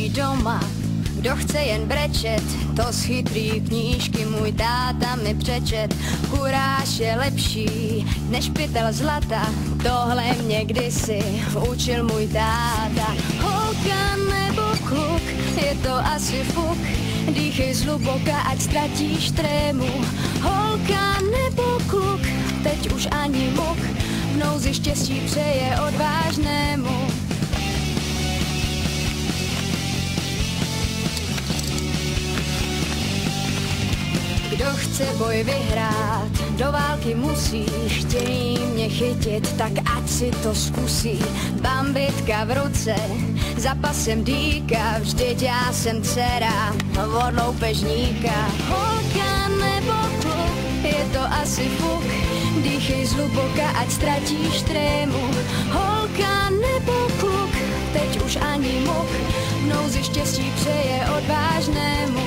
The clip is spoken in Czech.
neštěstí doma. Kdo chce jen brečet, to z chytrý knížky můj táta mi přečet. Kuráž je lepší než pytel zlata, tohle mě kdysi učil můj táta. Holka nebo kluk, je to asi fuk, dýchej zhluboka, ať ztratíš trému. Holka nebo kluk, teď už ani muk, v nouzi štěstí přeje odvážnému. Kdo chce boj vyhrát, do války musí, chtějí mě chytit, tak ať si to zkusí. Bambitka v ruce, za pasem dýka, vždyť já jsem dcera vodloupežníka. Holka nebo kluk, je to asi fuk, dýchej zhluboka, ať ztratíš trému. Holka nebo kluk, teď už ani muk, v nouzi štěstí přeje odvážnému.